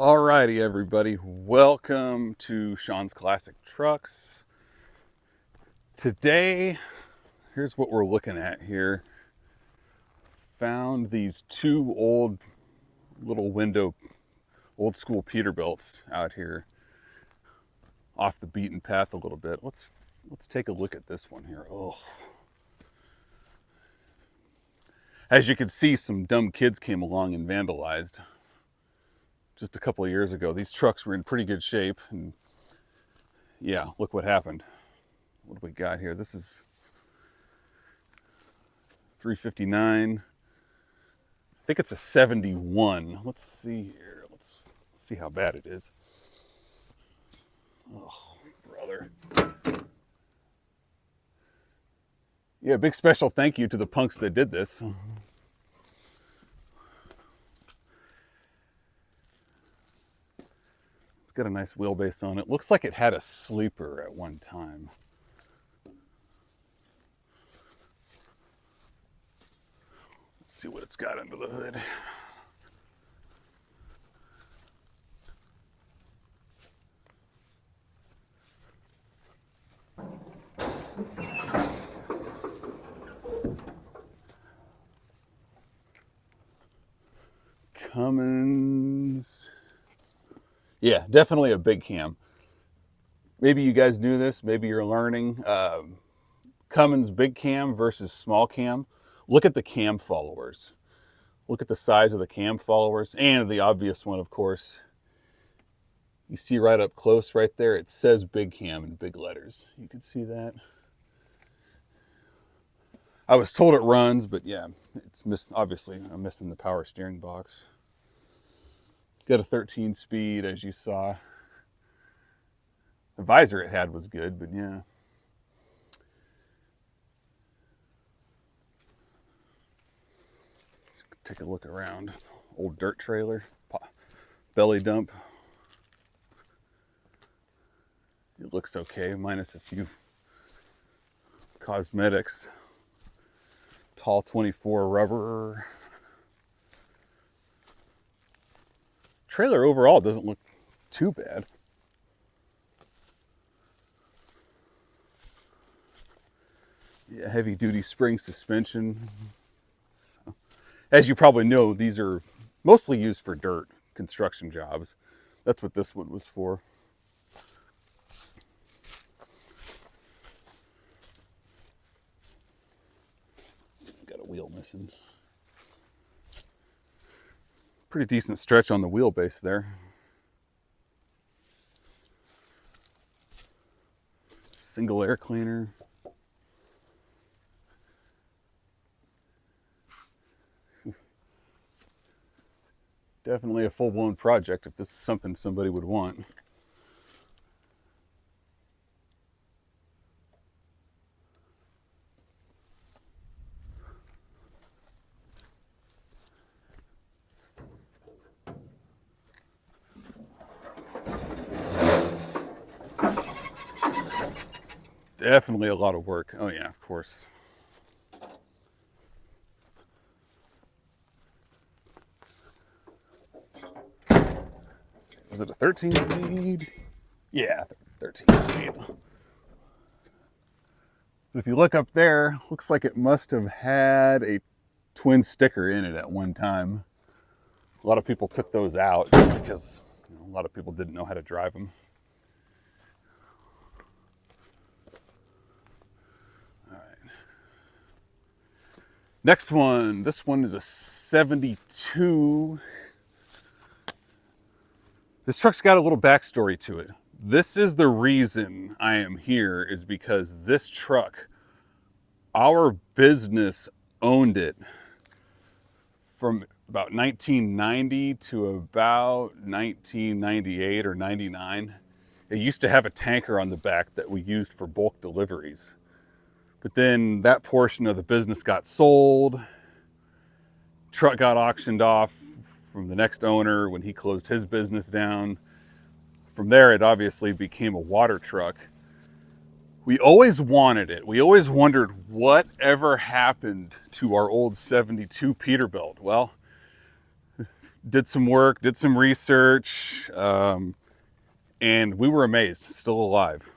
Alrighty, everybody, welcome to Sean's Classic Trucks. Today, here's what we're looking at here. Found these two old little window, old school Peterbilts out here, off the beaten path a little bit. Let's take a look at this one here. Oh, as you can see, some dumb kids came along and vandalized. Just a couple of years ago, these trucks were in pretty good shape, and yeah, look what happened. What do we got here? This is 359. I think it's a 71. Let's see here. Let's see how bad it is. Oh, brother. Yeah, big special thank you to the punks that did this. It's got a nice wheelbase on it. Looks like it had a sleeper at one time. Let's see what it's got under the hood. Cummins. Yeah, definitely a big cam. Maybe you guys knew this. Maybe you're learning. Cummins big cam versus small cam. Look at the cam followers. Look at the size of the cam followers, and the obvious one, of course. You see right up close right there, it says big cam in big letters. You can see that. I was told it runs, but yeah, it's obviously I'm missing the power steering box. Got a 13 speed, as you saw. The visor it had was good, but yeah. Let's take a look around. Old dirt trailer, belly dump. It looks okay, minus a few cosmetics. Tall 24 rubber. Trailer overall doesn't look too bad. Yeah, heavy duty spring suspension. So, as you probably know, these are mostly used for dirt construction jobs. That's what this one was for. Got a wheel missing. Pretty decent stretch on the wheelbase there. Single air cleaner. Definitely a full-blown project if this is something somebody would want. Definitely a lot of work. Oh yeah, of course. Was it a 13 speed? Yeah, 13 speed. But if you look up there, looks like it must have had a twin sticker in it at one time. A lot of people took those out because a lot of people didn't know how to drive them. Next one, this one is a 72. This truck's got a little backstory to it. This is the reason I am here, is because this truck, our business owned it from about 1990 to about 1998 or 99. It used to have a tanker on the back that we used for bulk deliveries. But then that portion of the business got sold. Truck got auctioned off from the next owner when he closed his business down. From there, it obviously became a water truck. We always wanted it. We always wondered what ever happened to our old 72 Peterbilt. Well, did some work, did some research, much. And we were amazed, still alive,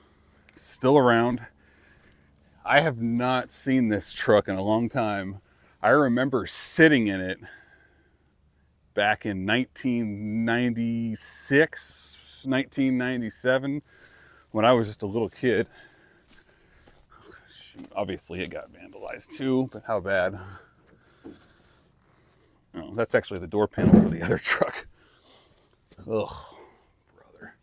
still around. I have not seen this truck in a long time. I remember sitting in it back in 1996, 1997, when I was just a little kid. Obviously it got vandalized too, but how bad? Oh, that's actually the door panel for the other truck. Ugh, brother.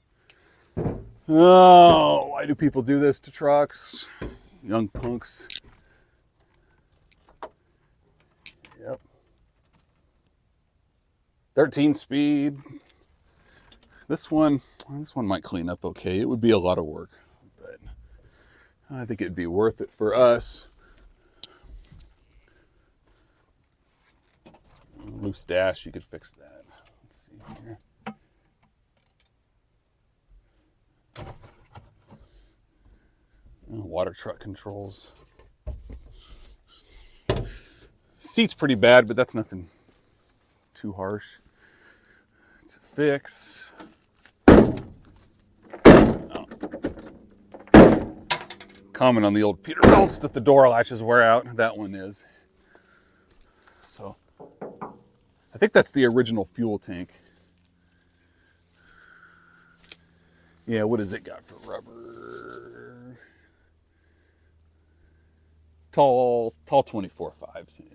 Oh, why do people do this to trucks? Young punks. Yep. 13 speed. This one might clean up okay. It would be a lot of work, but I think it'd be worth it for us. Loose dash, you could fix that. Let's see here. Water truck controls. Seat's pretty bad, but that's nothing too harsh. It's a fix. Oh. Common on the old Peterbilts that the door latches wear out. That one is. So I think that's the original fuel tank. Yeah, what has it got for rubber? Tall 24.5s. Yeah.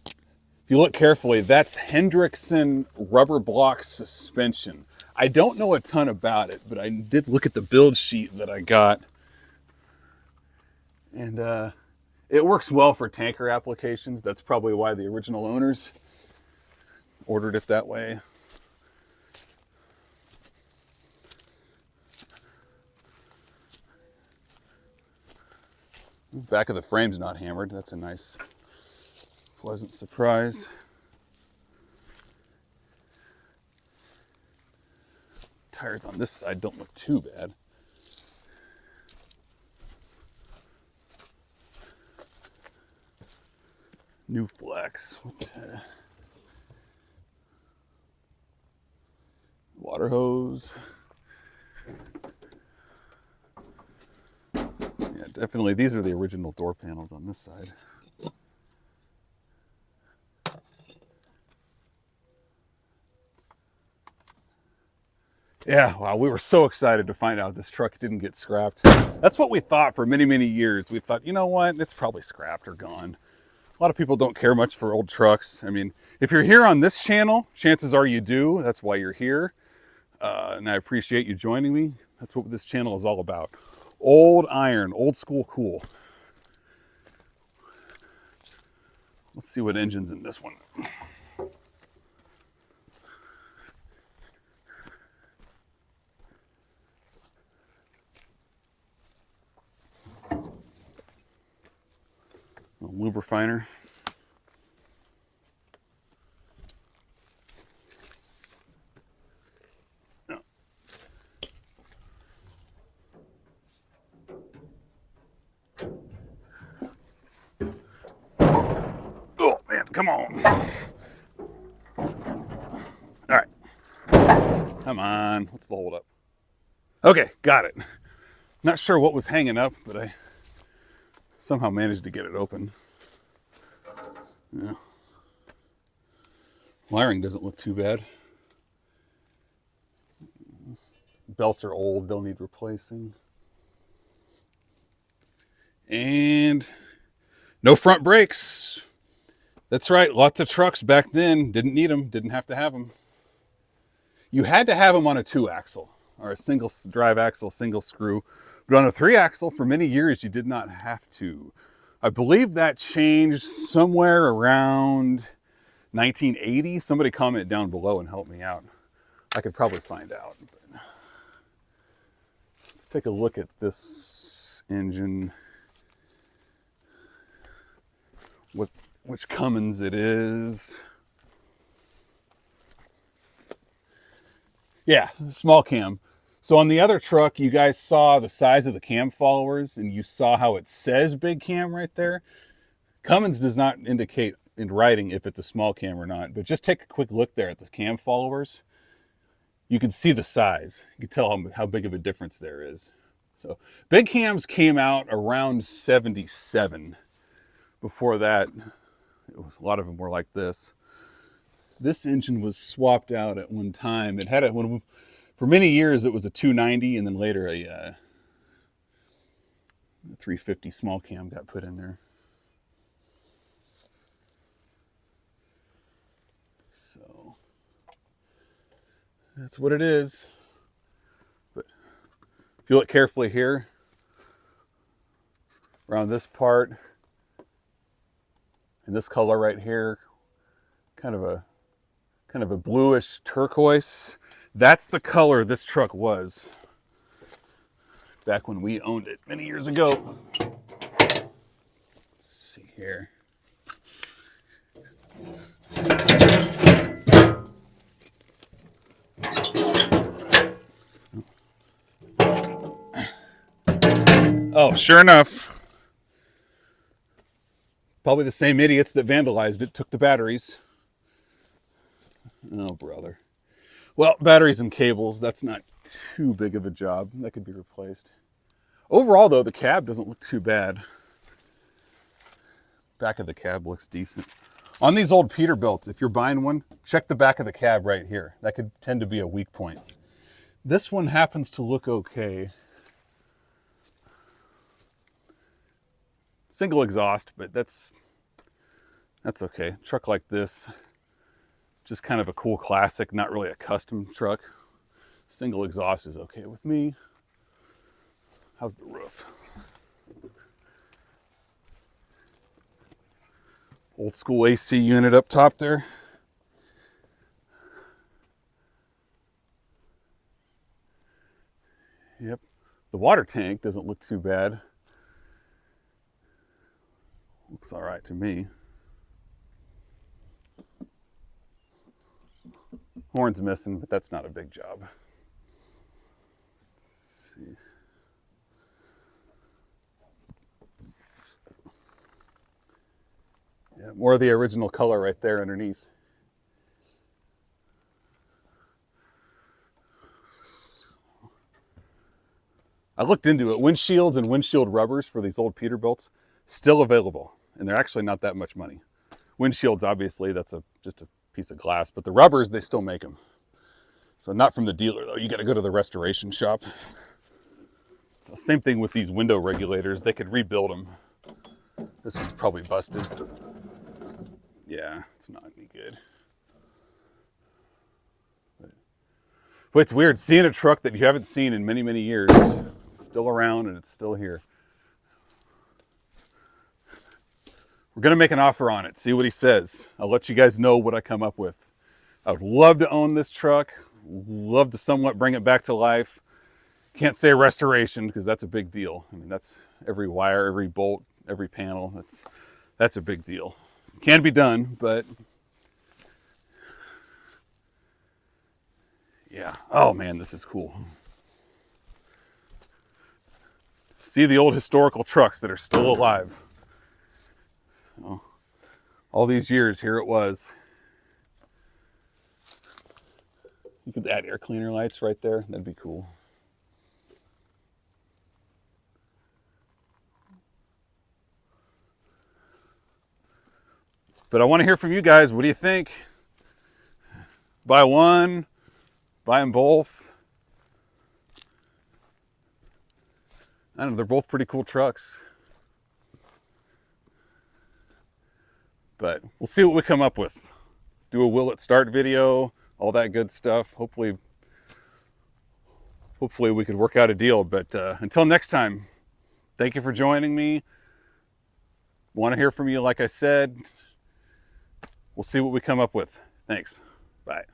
If you look carefully, that's Hendrickson rubber block suspension. I don't know a ton about it, but I did look at the build sheet that I got. And it works well for tanker applications. That's probably why the original owners ordered it that way. Back of the frame's not hammered. That's a nice, pleasant surprise. Tires on this side don't look too bad. New flex. Water hose. Yeah, definitely. These are the original door panels on this side. Yeah, wow, we were so excited to find out this truck didn't get scrapped. That's what we thought for many, many years. We thought, you know what, it's probably scrapped or gone. A lot of people don't care much for old trucks. I mean, if you're here on this channel, chances are you do. That's why you're here. And I appreciate you joining me. That's what this channel is all about. Old iron, old school cool. Let's see what engine's in this one. A lubrifiner. Oh man, come on. All right. Come on. What's the hold up? Okay, got it. Not sure what was hanging up, but I somehow managed to get it open. Yeah. Wiring doesn't look too bad. Belts are old, they'll need replacing. And no front brakes. That's right, lots of trucks back then didn't need them, didn't have to have them. You had to have them on a 2-axle or a single drive axle, single screw. But on a 3-axle, for many years, you did not have to. I believe that changed somewhere around 1980. Somebody comment down below and help me out. I could probably find out. But let's take a look at this engine. Which Cummins it is. Yeah, small cam. So on the other truck, you guys saw the size of the cam followers and you saw how it says big cam right there. Cummins does not indicate in writing if it's a small cam or not, but just take a quick look there at the cam followers. You can see the size. You can tell how big of a difference there is. So big cams came out around 77. Before that, a lot of them were like this. This engine was swapped out at one time. It had for many years it was a 290, and then later a 350 small cam got put in there. So that's what it is. But if you look carefully here, around this part, and this color right here, kind of a bluish turquoise. That's the color this truck was back when we owned it many years ago. Let's see here. Oh, sure enough, probably the same idiots that vandalized it took the batteries. Oh, brother. Well, batteries and cables, that's not too big of a job. That could be replaced. Overall, though, the cab doesn't look too bad. Back of the cab looks decent. On these old Peterbilts, if you're buying one, check the back of the cab right here. That could tend to be a weak point. This one happens to look okay. Single exhaust, but that's okay. Truck like this, just kind of a cool classic, not really a custom truck. Single exhaust is okay with me. How's the roof? Old school AC unit up top there. Yep. The water tank doesn't look too bad. Looks all right to me. Horn's missing, but that's not a big job. Let's see. Yeah, more of the original color right there underneath. I looked into it. Windshields and windshield rubbers for these old Peterbilts still available, and they're actually not that much money. Windshields, obviously, that's just a piece of glass, but the rubbers, they still make them. So not from the dealer, though. You got to go to the restoration shop. So same thing with these window regulators. They could rebuild them. This one's probably busted. Yeah, it's not any good. But it's weird seeing a truck that you haven't seen in many, many years. It's still around and it's still here. We're going to make an offer on it, see what he says. I'll let you guys know what I come up with. I would love to own this truck. Love to somewhat bring it back to life. Can't say restoration because that's a big deal. I mean, that's every wire, every bolt, every panel. That's a big deal. Can be done, but yeah. Oh man, this is cool. See the old historical trucks that are still alive. So, all these years, here it was. You could add air cleaner lights right there. That'd be cool. But I want to hear from you guys. What do you think? Buy one? Buy them both? I don't know. They're both pretty cool trucks. But we'll see what we come up with. Do a will it start video, all that good stuff. Hopefully we could work out a deal. But until next time, thank you for joining me. Want to hear from you, like I said. We'll see what we come up with. Thanks. Bye.